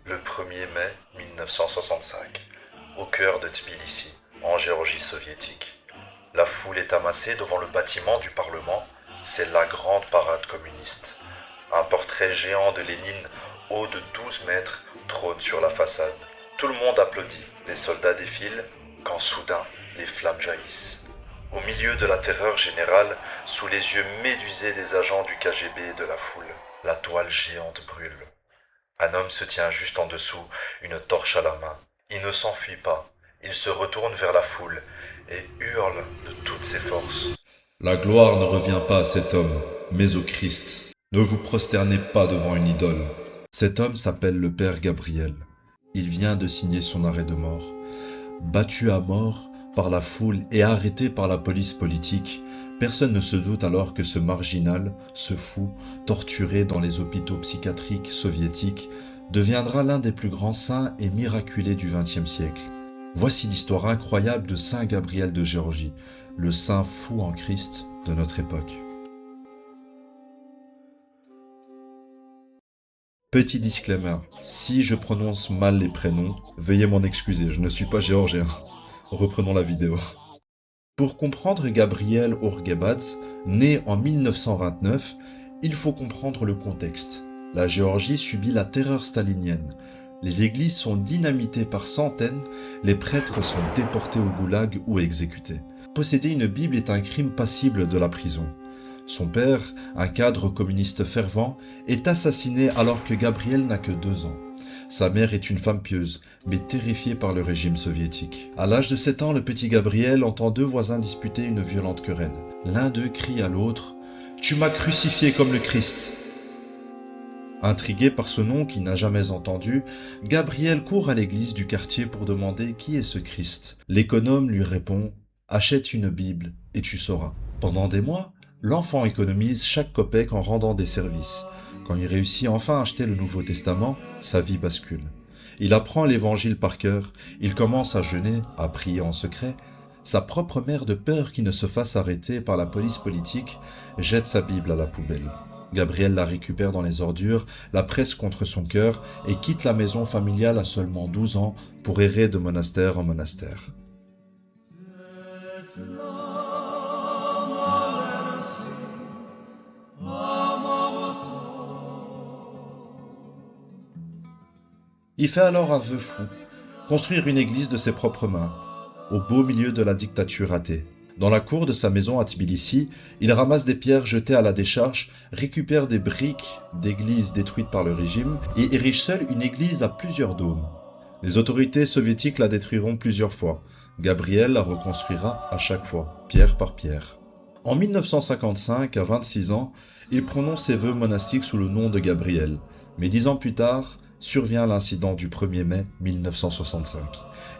Le 1er mai 1965, au cœur de Tbilissi, en Géorgie soviétique. La foule est amassée devant le bâtiment du Parlement, c'est la grande parade communiste. Un portrait géant de Lénine, haut de 12 mètres, trône sur la façade. Tout le monde applaudit, les soldats défilent, quand soudain, les flammes jaillissent. Au milieu de la terreur générale, sous les yeux médusés des agents du KGB et de la foule, la toile géante brûle. Un homme se tient juste en dessous, une torche à la main. Il ne s'enfuit pas, il se retourne vers la foule et hurle de toutes ses forces. La gloire ne revient pas à cet homme, mais au Christ. Ne vous prosternez pas devant une idole. Cet homme s'appelle le Père Gabriel. Il vient de signer son arrêt de mort. Battu à mort par la foule et arrêté par la police politique, personne ne se doute alors que ce marginal, ce fou, torturé dans les hôpitaux psychiatriques soviétiques, deviendra l'un des plus grands saints et miraculés du XXe siècle. Voici l'histoire incroyable de Saint Gabriel de Géorgie, le saint fou en Christ de notre époque. Petit disclaimer, si je prononce mal les prénoms, veuillez m'en excuser, je ne suis pas géorgien. Reprenons la vidéo. Pour comprendre Gabriel Urgebadze, né en 1929, il faut comprendre le contexte. La Géorgie subit la terreur stalinienne. Les églises sont dynamitées par centaines, les prêtres sont déportés au goulag ou exécutés. Posséder une Bible est un crime passible de la prison. Son père, un cadre communiste fervent, est assassiné alors que Gabriel n'a que 2 ans. Sa mère est une femme pieuse, mais terrifiée par le régime soviétique. À l'âge de 7 ans, le petit Gabriel entend 2 voisins disputer une violente querelle. L'un d'eux crie à l'autre « Tu m'as crucifié comme le Christ !» Intrigué par ce nom qu'il n'a jamais entendu, Gabriel court à l'église du quartier pour demander qui est ce Christ. L'économe lui répond « Achète une Bible et tu sauras ». Pendant des mois, l'enfant économise chaque copec en rendant des services. Quand il réussit enfin à acheter le Nouveau Testament, sa vie bascule. Il apprend l'évangile par cœur, il commence à jeûner, à prier en secret. Sa propre mère, de peur qu'il ne se fasse arrêter par la police politique, jette sa Bible à la poubelle. Gabriel la récupère dans les ordures, la presse contre son cœur et quitte la maison familiale à seulement 12 ans pour errer de monastère en monastère. Il fait alors un vœu fou, construire une église de ses propres mains, au beau milieu de la dictature athée. Dans la cour de sa maison à Tbilissi, il ramasse des pierres jetées à la décharge, récupère des briques d'églises détruites par le régime et érige seul une église à plusieurs dômes. Les autorités soviétiques la détruiront plusieurs fois. Gabriel la reconstruira à chaque fois, pierre par pierre. En 1955, à 26 ans, il prononce ses vœux monastiques sous le nom de Gabriel. Mais 10 ans plus tard, survient l'incident du 1er mai 1965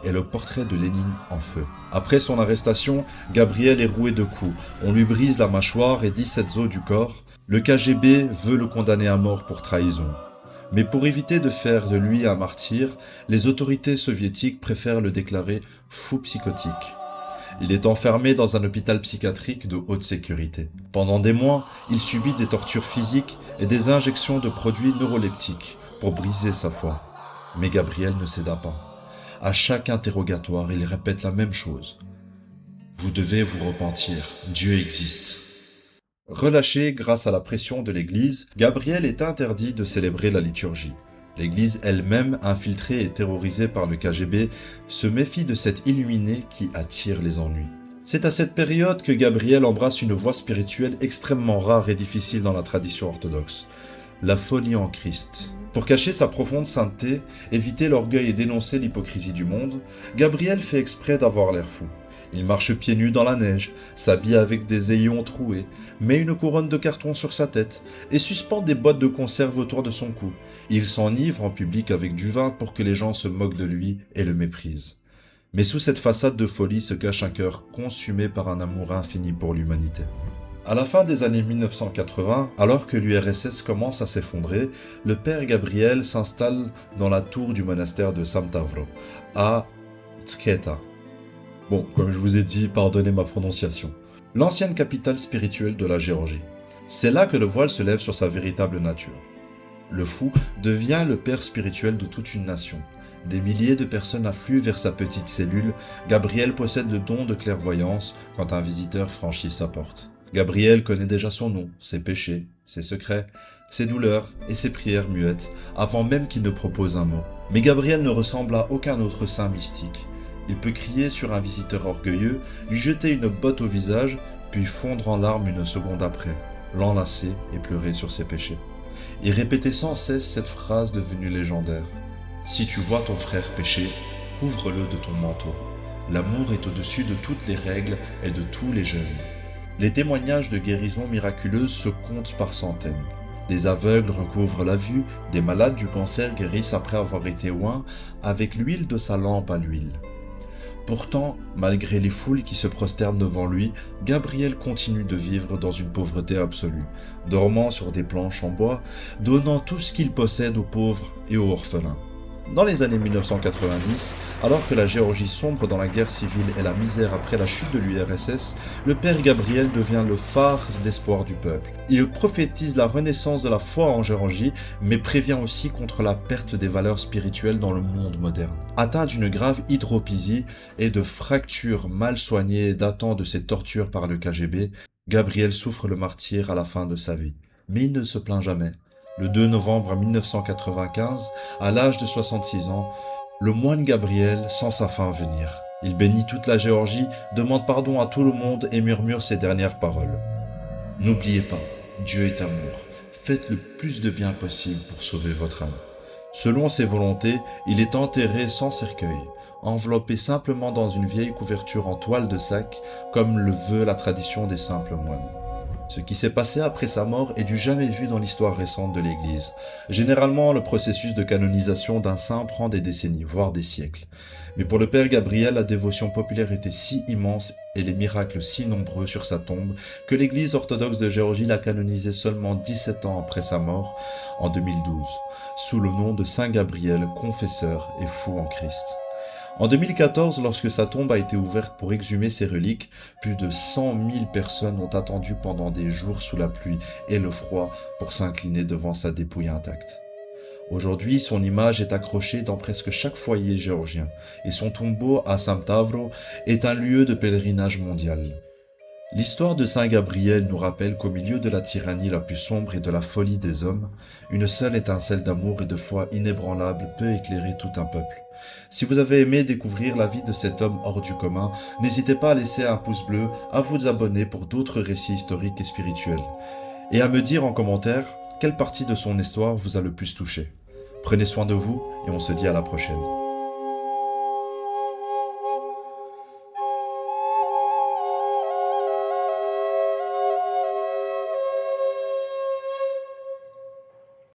et le portrait de Lénine en feu. Après son arrestation, Gabriel est roué de coups. On lui brise la mâchoire et 17 os du corps. Le KGB veut le condamner à mort pour trahison. Mais pour éviter de faire de lui un martyr, les autorités soviétiques préfèrent le déclarer fou psychotique. Il est enfermé dans un hôpital psychiatrique de haute sécurité. Pendant des mois, il subit des tortures physiques et des injections de produits neuroleptiques pour briser sa foi. Mais Gabriel ne céda pas. À chaque interrogatoire, il répète la même chose. Vous devez vous repentir, Dieu existe. Relâché grâce à la pression de l'Église, Gabriel est interdit de célébrer la liturgie. L'Église elle-même, infiltrée et terrorisée par le KGB, se méfie de cet illuminé qui attire les ennuis. C'est à cette période que Gabriel embrasse une voie spirituelle extrêmement rare et difficile dans la tradition orthodoxe, la folie en Christ. Pour cacher sa profonde sainteté, éviter l'orgueil et dénoncer l'hypocrisie du monde, Gabriel fait exprès d'avoir l'air fou. Il marche pieds nus dans la neige, s'habille avec des aillons troués, met une couronne de carton sur sa tête et suspend des boîtes de conserve autour de son cou. Il s'enivre en public avec du vin pour que les gens se moquent de lui et le méprisent. Mais sous cette façade de folie se cache un cœur consumé par un amour infini pour l'humanité. À la fin des années 1980, alors que l'URSS commence à s'effondrer, le père Gabriel s'installe dans la tour du monastère de Samtavro, à Tsketa. Bon, comme je vous ai dit, pardonnez ma prononciation. L'ancienne capitale spirituelle de la Géorgie. C'est là que le voile se lève sur sa véritable nature. Le fou devient le père spirituel de toute une nation. Des milliers de personnes affluent vers sa petite cellule. Gabriel possède le don de clairvoyance quand un visiteur franchit sa porte. Gabriel connaît déjà son nom, ses péchés, ses secrets, ses douleurs et ses prières muettes, avant même qu'il ne propose un mot. Mais Gabriel ne ressemble à aucun autre saint mystique. Il peut crier sur un visiteur orgueilleux, lui jeter une botte au visage, puis fondre en larmes une seconde après, l'enlacer et pleurer sur ses péchés. Et répéter sans cesse cette phrase devenue légendaire. Si tu vois ton frère pécher, couvre-le de ton manteau. L'amour est au-dessus de toutes les règles et de tous les jeûnes. Les témoignages de guérison miraculeuse se comptent par centaines. Des aveugles recouvrent la vue, des malades du cancer guérissent après avoir été oints avec l'huile de sa lampe à l'huile. Pourtant, malgré les foules qui se prosternent devant lui, Gabriel continue de vivre dans une pauvreté absolue, dormant sur des planches en bois, donnant tout ce qu'il possède aux pauvres et aux orphelins. Dans les années 1990, alors que la Géorgie sombre dans la guerre civile et la misère après la chute de l'URSS, le père Gabriel devient le phare d'espoir du peuple. Il prophétise la renaissance de la foi en Géorgie, mais prévient aussi contre la perte des valeurs spirituelles dans le monde moderne. Atteint d'une grave hydropésie et de fractures mal soignées datant de ses tortures par le KGB, Gabriel souffre le martyre à la fin de sa vie. Mais il ne se plaint jamais. Le 2 novembre 1995, à l'âge de 66 ans, le moine Gabriel sent sa fin venir. Il bénit toute la Géorgie, demande pardon à tout le monde et murmure ces dernières paroles. « N'oubliez pas, Dieu est amour. Faites le plus de bien possible pour sauver votre âme. » Selon ses volontés, il est enterré sans cercueil, enveloppé simplement dans une vieille couverture en toile de sac, comme le veut la tradition des simples moines. Ce qui s'est passé après sa mort est du jamais vu dans l'histoire récente de l'Église. Généralement, le processus de canonisation d'un saint prend des décennies, voire des siècles. Mais pour le père Gabriel, la dévotion populaire était si immense et les miracles si nombreux sur sa tombe que l'Église orthodoxe de Géorgie l'a canonisé seulement 17 ans après sa mort, en 2012, sous le nom de Saint Gabriel, confesseur et fou en Christ. En 2014, lorsque sa tombe a été ouverte pour exhumer ses reliques, plus de 100 000 personnes ont attendu pendant des jours sous la pluie et le froid pour s'incliner devant sa dépouille intacte. Aujourd'hui, son image est accrochée dans presque chaque foyer géorgien et son tombeau à Samtavro est un lieu de pèlerinage mondial. L'histoire de Saint Gabriel nous rappelle qu'au milieu de la tyrannie la plus sombre et de la folie des hommes, une seule étincelle d'amour et de foi inébranlable peut éclairer tout un peuple. Si vous avez aimé découvrir la vie de cet homme hors du commun, n'hésitez pas à laisser un pouce bleu, à vous abonner pour d'autres récits historiques et spirituels, et à me dire en commentaire quelle partie de son histoire vous a le plus touché. Prenez soin de vous et on se dit à la prochaine.